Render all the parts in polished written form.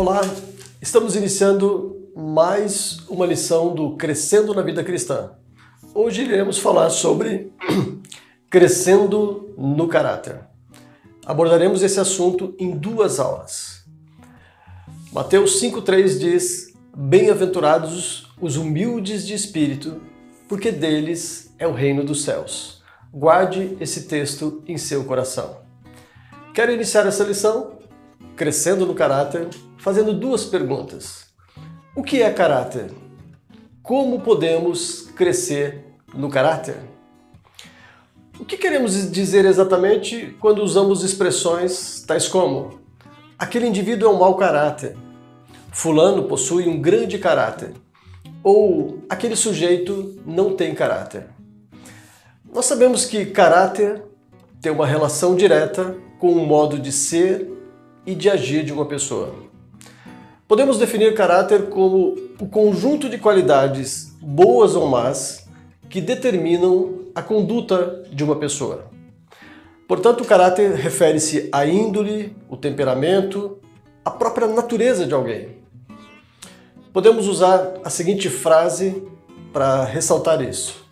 Olá, estamos iniciando mais uma lição do Crescendo na Vida Cristã. Hoje iremos falar sobre crescendo no caráter. Abordaremos esse assunto em 2 aulas. Mateus 5,3 diz: Bem-aventurados os humildes de espírito, porque deles é o reino dos céus. Guarde esse texto em seu coração. Quero iniciar essa lição, crescendo no caráter, fazendo 2 perguntas. O que é caráter? Como podemos crescer no caráter? O que queremos dizer exatamente quando usamos expressões tais como: aquele indivíduo é um mau caráter, fulano possui um grande caráter, ou aquele sujeito não tem caráter? Nós sabemos que caráter tem uma relação direta com o modo de ser e de agir de uma pessoa. Podemos definir caráter como o conjunto de qualidades, boas ou más, que determinam a conduta de uma pessoa. Portanto, o caráter refere-se à índole, o temperamento, a própria natureza de alguém. Podemos usar a seguinte frase para ressaltar isso: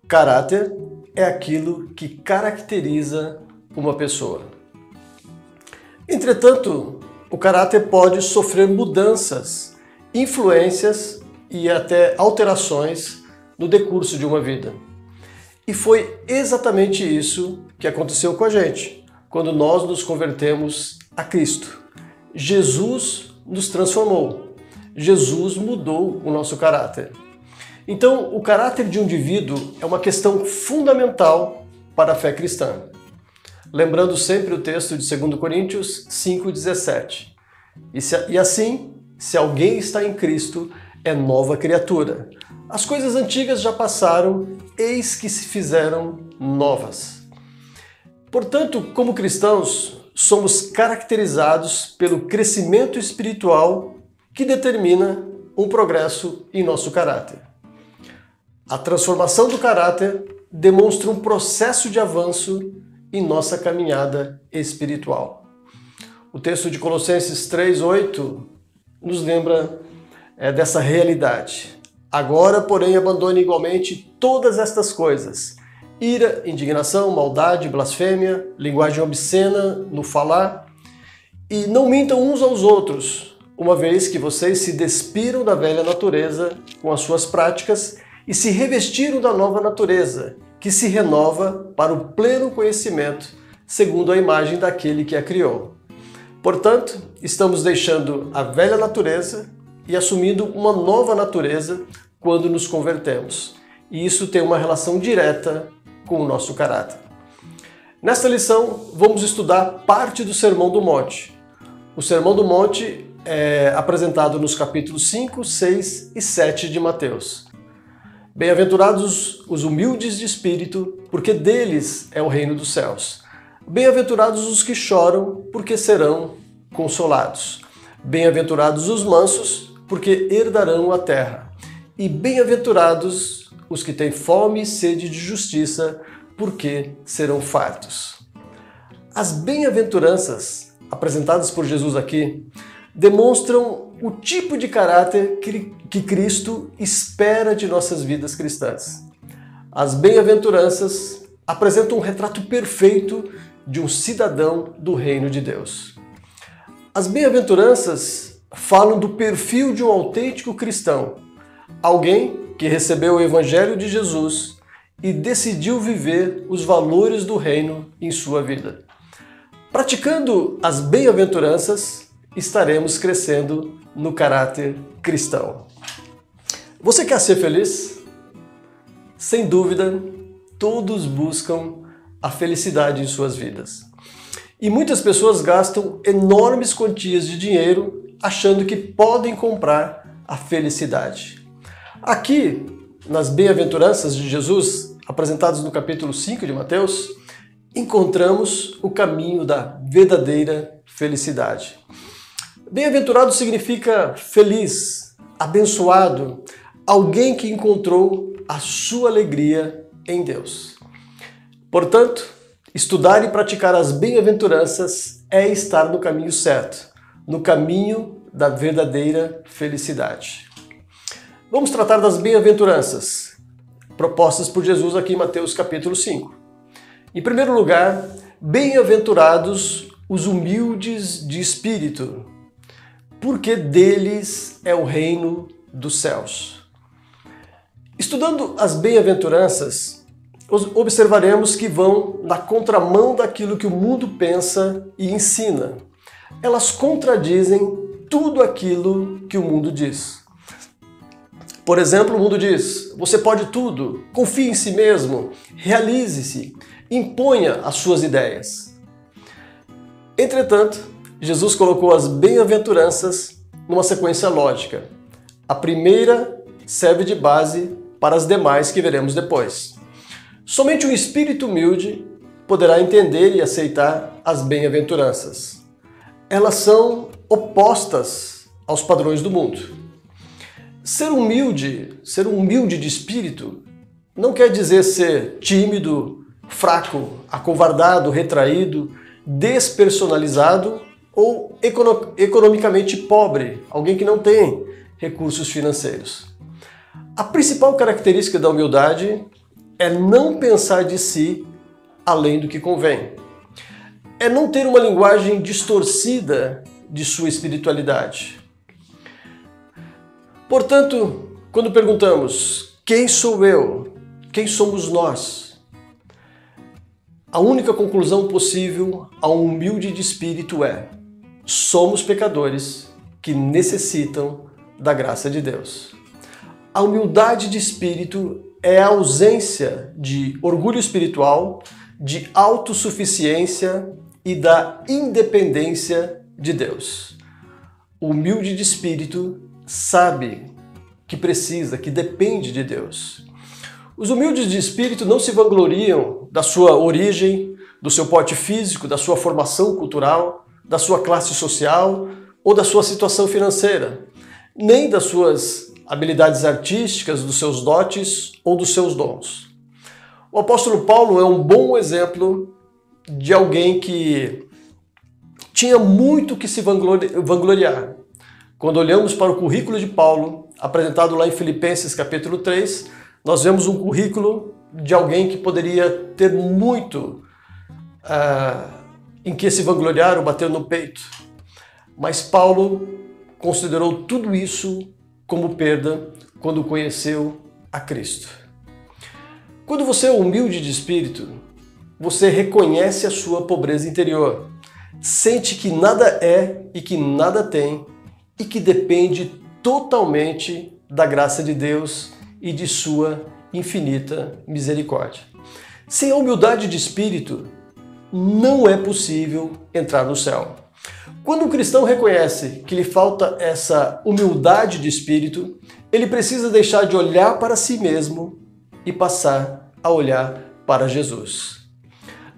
caráter é aquilo que caracteriza uma pessoa. Entretanto, o caráter pode sofrer mudanças, influências e até alterações no decurso de uma vida. E foi exatamente isso que aconteceu com a gente, quando nós nos convertemos a Cristo. Jesus nos transformou. Jesus mudou o nosso caráter. Então, o caráter de um indivíduo é uma questão fundamental para a fé cristã. Lembrando sempre o texto de 2 Coríntios 5,17. E assim, se alguém está em Cristo, é nova criatura. As coisas antigas já passaram, eis que se fizeram novas. Portanto, como cristãos, somos caracterizados pelo crescimento espiritual que determina um progresso em nosso caráter. A transformação do caráter demonstra um processo de avanço em nossa caminhada espiritual. O texto de Colossenses 3,8 nos lembra dessa realidade. Agora, porém, abandone igualmente todas estas coisas: ira, indignação, maldade, blasfêmia, linguagem obscena no falar, e não mintam uns aos outros, uma vez que vocês se despiram da velha natureza com as suas práticas e se revestiram da nova natureza, que se renova para o pleno conhecimento, segundo a imagem daquele que a criou. Portanto, estamos deixando a velha natureza e assumindo uma nova natureza quando nos convertemos. E isso tem uma relação direta com o nosso caráter. Nesta lição, vamos estudar parte do Sermão do Monte. O Sermão do Monte é apresentado nos capítulos 5, 6 e 7 de Mateus. Bem-aventurados os humildes de espírito, porque deles é o reino dos céus. Bem-aventurados os que choram, porque serão consolados. Bem-aventurados os mansos, porque herdarão a terra. E bem-aventurados os que têm fome e sede de justiça, porque serão fartos. As bem-aventuranças apresentadas por Jesus aqui demonstram o tipo de caráter que Cristo espera de nossas vidas cristãs. As bem-aventuranças apresentam um retrato perfeito de um cidadão do reino de Deus. As bem-aventuranças falam do perfil de um autêntico cristão, alguém que recebeu o Evangelho de Jesus e decidiu viver os valores do reino em sua vida. Praticando as bem-aventuranças, estaremos crescendo no caráter cristão. Você quer ser feliz? Sem dúvida, todos buscam a felicidade em suas vidas. E muitas pessoas gastam enormes quantias de dinheiro achando que podem comprar a felicidade. Aqui, nas bem-aventuranças de Jesus, apresentadas no capítulo 5 de Mateus, encontramos o caminho da verdadeira felicidade. Bem-aventurado significa feliz, abençoado, alguém que encontrou a sua alegria em Deus. Portanto, estudar e praticar as bem-aventuranças é estar no caminho certo, no caminho da verdadeira felicidade. Vamos tratar das bem-aventuranças propostas por Jesus aqui em Mateus capítulo 5. Em primeiro lugar, bem-aventurados os humildes de espírito, porque deles é o reino dos céus. Estudando as bem-aventuranças, observaremos que vão na contramão daquilo que o mundo pensa e ensina. Elas contradizem tudo aquilo que o mundo diz. Por exemplo, o mundo diz: você pode tudo, confie em si mesmo, realize-se, imponha as suas ideias. Entretanto, Jesus colocou as bem-aventuranças numa sequência lógica. A primeira serve de base para as demais que veremos depois. Somente um espírito humilde poderá entender e aceitar as bem-aventuranças. Elas são opostas aos padrões do mundo. Ser humilde de espírito, não quer dizer ser tímido, fraco, acovardado, retraído, despersonalizado ou economicamente pobre, alguém que não tem recursos financeiros. A principal característica da humildade é não pensar de si além do que convém. É não ter uma linguagem distorcida de sua espiritualidade. Portanto, quando perguntamos quem sou eu, quem somos nós, a única conclusão possível a um humilde de espírito é: somos pecadores que necessitam da graça de Deus. A humildade de espírito é a ausência de orgulho espiritual, de autossuficiência e da independência de Deus. O humilde de espírito sabe que precisa, que depende de Deus. Os humildes de espírito não se vangloriam da sua origem, do seu porte físico, da sua formação cultural, da sua classe social ou da sua situação financeira, nem das suas habilidades artísticas, dos seus dotes ou dos seus dons. O apóstolo Paulo é um bom exemplo de alguém que tinha muito que se vangloriar. Quando olhamos para o currículo de Paulo, apresentado lá em Filipenses capítulo 3, nós vemos um currículo de alguém que poderia ter muito em que se vangloriar ou bater no peito. Mas Paulo considerou tudo isso como perda quando conheceu a Cristo. Quando você é humilde de espírito, você reconhece a sua pobreza interior, sente que nada é e que nada tem e que depende totalmente da graça de Deus e de sua infinita misericórdia. Sem a humildade de espírito, não é possível entrar no céu. Quando um cristão reconhece que lhe falta essa humildade de espírito, ele precisa deixar de olhar para si mesmo e passar a olhar para Jesus.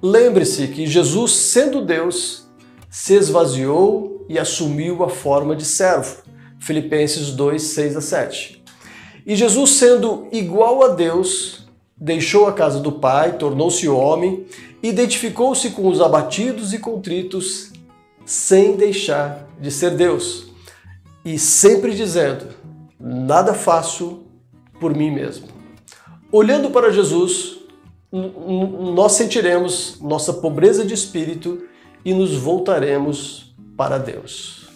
Lembre-se que Jesus, sendo Deus, se esvaziou e assumiu a forma de servo. Filipenses 2, 6 a 7. E Jesus, sendo igual a Deus, deixou a casa do Pai, tornou-se homem, identificou-se com os abatidos e contritos, sem deixar de ser Deus. E sempre dizendo: nada faço por mim mesmo. Olhando para Jesus, nós sentiremos nossa pobreza de espírito e nos voltaremos para Deus.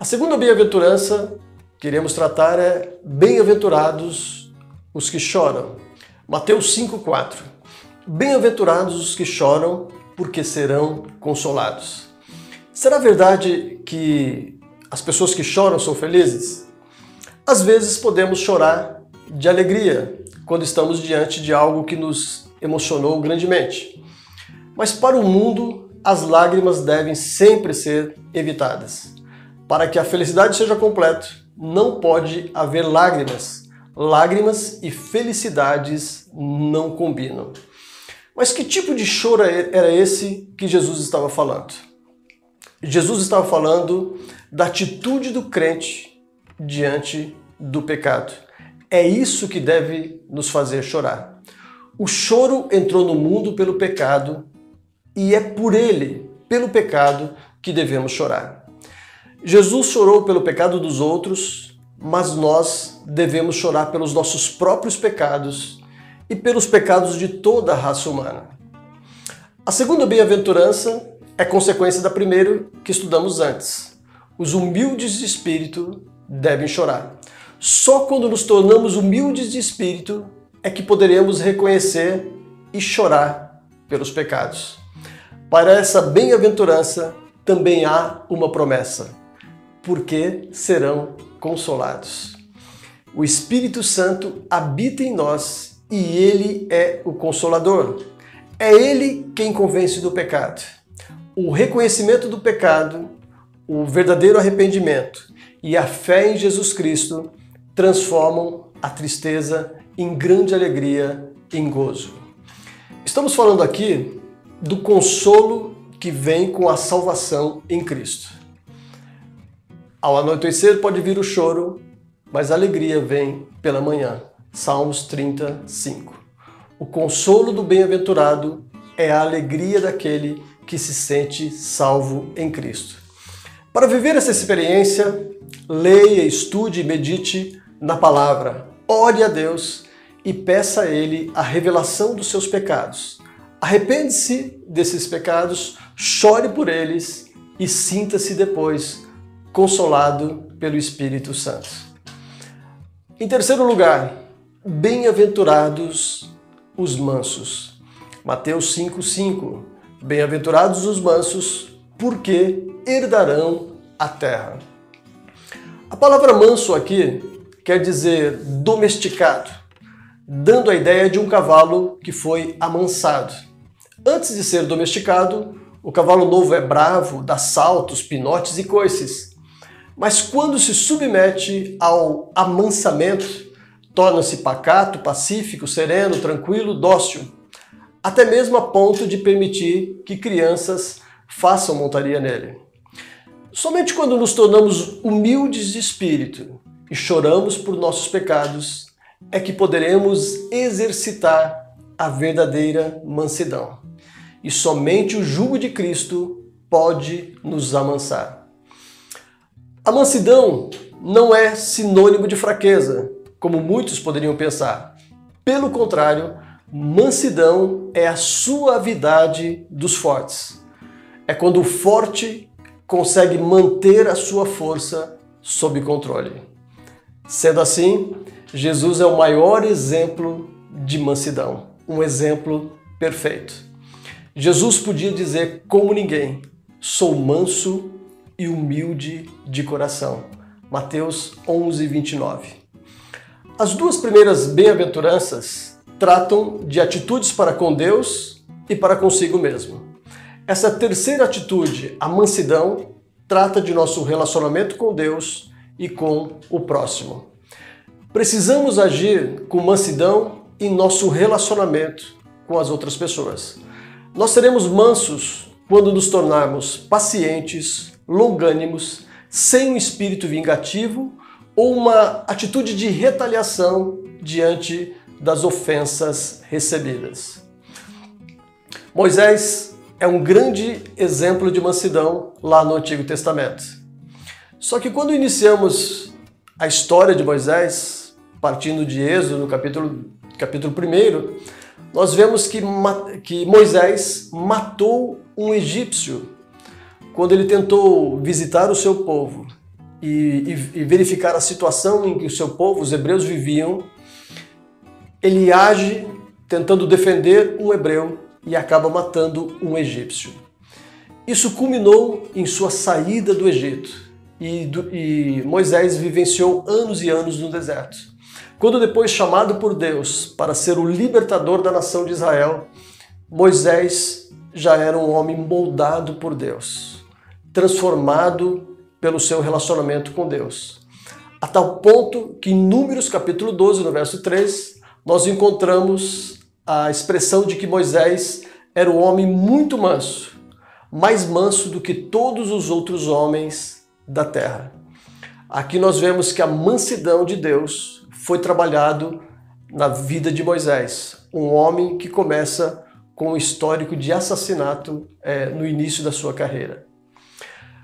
A segunda bem-aventurança que iremos tratar é: bem-aventurados os que choram. Mateus 5,4. Bem-aventurados os que choram, porque serão consolados. Será verdade que as pessoas que choram são felizes? Às vezes podemos chorar de alegria quando estamos diante de algo que nos emocionou grandemente. Mas para o mundo, as lágrimas devem sempre ser evitadas. Para que a felicidade seja completa, não pode haver lágrimas. Lágrimas e felicidades não combinam. Mas que tipo de choro era esse que Jesus estava falando? Jesus estava falando da atitude do crente diante do pecado. É isso que deve nos fazer chorar. O choro entrou no mundo pelo pecado e é por ele, pelo pecado, que devemos chorar. Jesus chorou pelo pecado dos outros, mas nós devemos chorar pelos nossos próprios pecados e pelos pecados de toda a raça humana. A segunda bem-aventurança é consequência da primeira que estudamos antes. Os humildes de espírito devem chorar. Só quando nos tornamos humildes de espírito é que poderemos reconhecer e chorar pelos pecados. Para essa bem-aventurança também há uma promessa, porque serão consolados. O Espírito Santo habita em nós e ele é o Consolador. É ele quem convence do pecado. O reconhecimento do pecado, o verdadeiro arrependimento e a fé em Jesus Cristo transformam a tristeza em grande alegria e em gozo. Estamos falando aqui do consolo que vem com a salvação em Cristo. Ao anoitecer pode vir o choro, mas a alegria vem pela manhã. Salmos 35. O consolo do bem-aventurado é a alegria daquele que se sente salvo em Cristo. Para viver essa experiência, leia, estude e medite na palavra. Ore a Deus e peça a Ele a revelação dos seus pecados. Arrepende-se desses pecados, chore por eles e sinta-se depois consolado pelo Espírito Santo. Em terceiro lugar, bem-aventurados os mansos. Mateus 5:5. Bem-aventurados os mansos, porque herdarão a terra. A palavra manso aqui quer dizer domesticado, dando a ideia de um cavalo que foi amansado. Antes de ser domesticado, o cavalo novo é bravo, dá saltos, pinotes e coices. Mas quando se submete ao amansamento, torna-se pacato, pacífico, sereno, tranquilo, dócil, até mesmo a ponto de permitir que crianças façam montaria nele. Somente quando nos tornamos humildes de espírito e choramos por nossos pecados é que poderemos exercitar a verdadeira mansidão. E somente o jugo de Cristo pode nos amansar. A mansidão não é sinônimo de fraqueza, como muitos poderiam pensar. Pelo contrário, mansidão é a suavidade dos fortes. É quando o forte consegue manter a sua força sob controle. Sendo assim, Jesus é o maior exemplo de mansidão, um exemplo perfeito. Jesus podia dizer como ninguém: sou manso e humilde de coração. Mateus 11:29. As duas primeiras bem-aventuranças tratam de atitudes para com Deus e para consigo mesmo. Essa terceira atitude, a mansidão, trata de nosso relacionamento com Deus e com o próximo. Precisamos agir com mansidão em nosso relacionamento com as outras pessoas. Nós seremos mansos quando nos tornarmos pacientes, longânimos, sem um espírito vingativo ou uma atitude de retaliação diante das ofensas recebidas. Moisés é um grande exemplo de mansidão lá no Antigo Testamento. Só que quando iniciamos a história de Moisés, partindo de Êxodo, no capítulo 1, nós vemos que Moisés matou um egípcio quando ele tentou visitar o seu povo e verificar a situação em que o seu povo, os hebreus, viviam. Ele age tentando defender um hebreu e acaba matando um egípcio. Isso culminou em sua saída do Egito e Moisés vivenciou anos e anos no deserto. Quando depois chamado por Deus para ser o libertador da nação de Israel, Moisés já era um homem moldado por Deus, transformado pelo seu relacionamento com Deus. A tal ponto que em Números capítulo 12, no verso 3, nós encontramos a expressão de que Moisés era um homem muito manso, mais manso do que todos os outros homens da terra. Aqui nós vemos que a mansidão de Deus foi trabalhado na vida de Moisés, um homem que começa com um histórico de assassinato no início da sua carreira.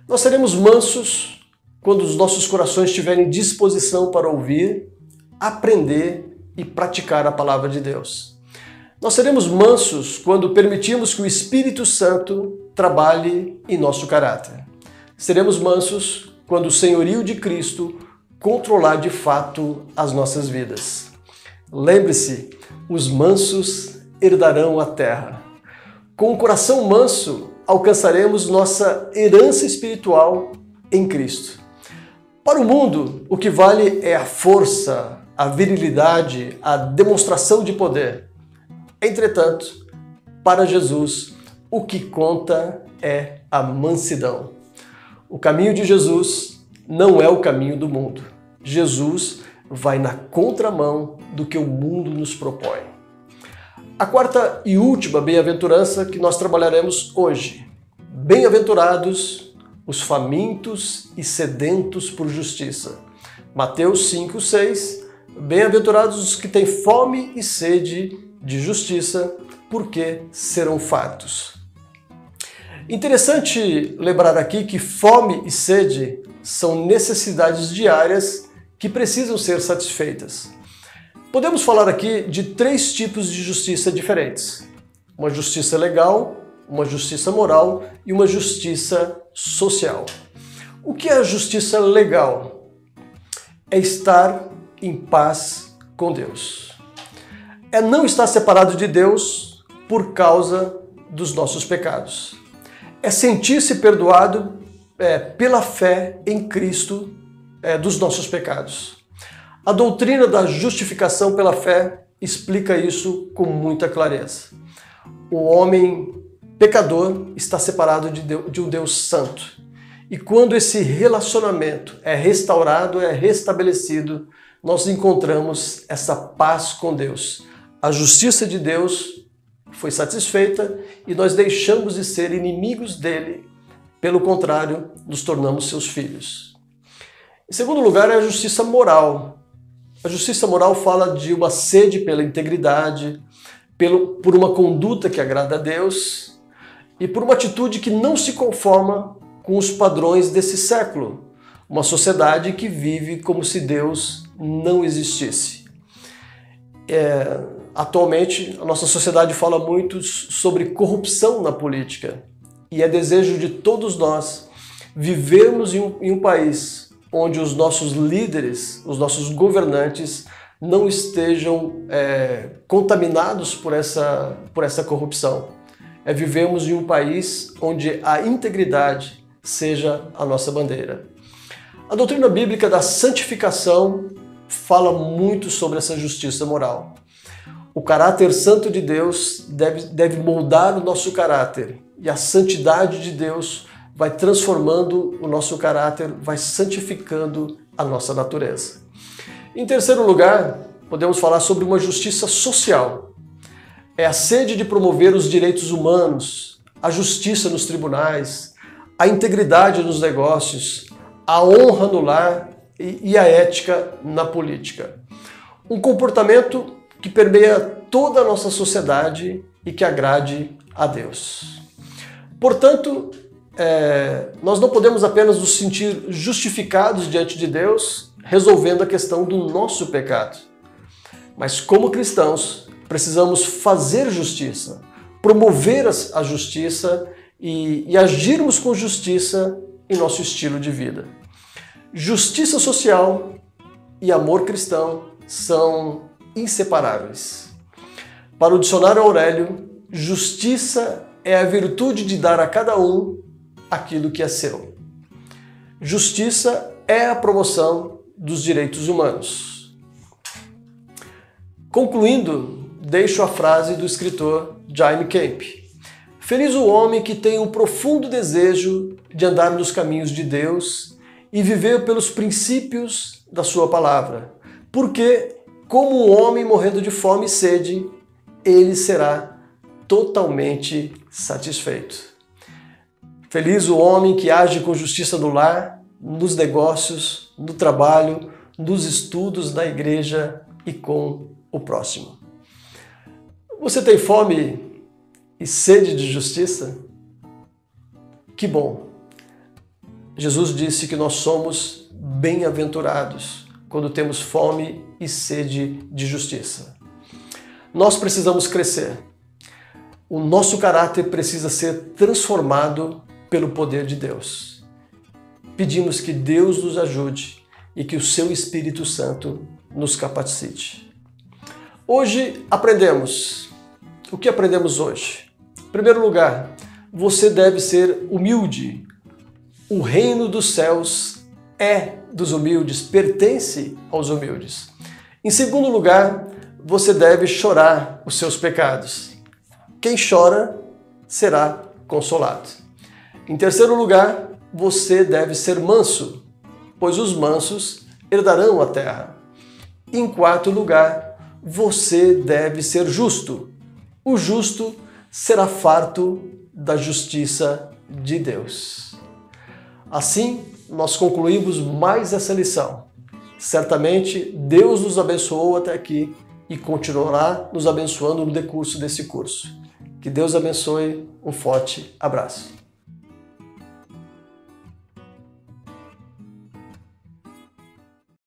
Nós seremos mansos quando os nossos corações tiverem disposição para ouvir, aprender e praticar a palavra de Deus. Nós seremos mansos quando permitirmos que o Espírito Santo trabalhe em nosso caráter. Seremos mansos quando o senhorio de Cristo controlar de fato as nossas vidas. Lembre-se, os mansos herdarão a terra. Com o coração manso, alcançaremos nossa herança espiritual em Cristo. Para o mundo, o que vale é a força, a virilidade, a demonstração de poder. Entretanto, para Jesus, o que conta é a mansidão. O caminho de Jesus não é o caminho do mundo. Jesus vai na contramão do que o mundo nos propõe. A quarta e última bem-aventurança que nós trabalharemos hoje. Bem-aventurados os famintos e sedentos por justiça. Mateus 5:6. Bem-aventurados os que têm fome e sede de justiça, porque serão fartos. Interessante lembrar aqui que fome e sede são necessidades diárias que precisam ser satisfeitas. Podemos falar aqui de 3 tipos de justiça diferentes: uma justiça legal, uma justiça moral e uma justiça social. O que é a justiça legal? É estar em paz com Deus. É não estar separado de Deus por causa dos nossos pecados. É sentir-se perdoado pela fé em Cristo dos nossos pecados. A doutrina da justificação pela fé explica isso com muita clareza. O homem pecador está separado de um Deus santo. E quando esse relacionamento é restaurado, é restabelecido, nós encontramos essa paz com Deus. A justiça de Deus foi satisfeita e nós deixamos de ser inimigos dele. Pelo contrário, nos tornamos seus filhos. Em segundo lugar, é a justiça moral. A justiça moral fala de uma sede pela integridade, por uma conduta que agrada a Deus e por uma atitude que não se conforma com os padrões desse século. Uma sociedade que vive como se Deus não existisse. Atualmente, a nossa sociedade fala muito sobre corrupção na política e é desejo de todos nós vivermos em um país onde os nossos líderes, os nossos governantes não estejam contaminados por essa corrupção. Vivemos em um país onde a integridade seja a nossa bandeira. A doutrina bíblica da santificação fala muito sobre essa justiça moral. O caráter santo de Deus deve moldar o nosso caráter e a santidade de Deus vai transformando o nosso caráter, vai santificando a nossa natureza. Em terceiro lugar, podemos falar sobre uma justiça social. É a sede de promover os direitos humanos, a justiça nos tribunais, a integridade nos negócios, a honra no lar e a ética na política. Um comportamento que permeia toda a nossa sociedade e que agrade a Deus. Portanto, nós não podemos apenas nos sentir justificados diante de Deus, resolvendo a questão do nosso pecado. Mas como cristãos, precisamos fazer justiça, promover a justiça e agirmos com justiça em nosso estilo de vida. Justiça social e amor cristão são inseparáveis. Para o dicionário Aurélio, justiça é a virtude de dar a cada um aquilo que é seu. Justiça é a promoção dos direitos humanos. Concluindo, deixo a frase do escritor Jaime Camp. Feliz o homem que tem um profundo desejo de andar nos caminhos de Deus e viver pelos princípios da sua palavra, porque, como um homem morrendo de fome e sede, ele será totalmente satisfeito. Feliz o homem que age com justiça no lar, nos negócios, no trabalho, nos estudos, na igreja e com o próximo. Você tem fome e sede de justiça? Que bom! Jesus disse que nós somos bem-aventurados quando temos fome e sede de justiça. Nós precisamos crescer. O nosso caráter precisa ser transformado pelo poder de Deus. Pedimos que Deus nos ajude e que o seu Espírito Santo nos capacite. Hoje aprendemos. O que aprendemos hoje? Em primeiro lugar, você deve ser humilde. O reino dos céus é dos humildes, pertence aos humildes. Em segundo lugar, você deve chorar os seus pecados. Quem chora será consolado. Em terceiro lugar, você deve ser manso, pois os mansos herdarão a terra. Em quarto lugar, você deve ser justo. O justo será farto da justiça de Deus. Assim, nós concluímos mais essa lição. Certamente, Deus nos abençoou até aqui e continuará nos abençoando no decurso desse curso. Que Deus abençoe. Um forte abraço.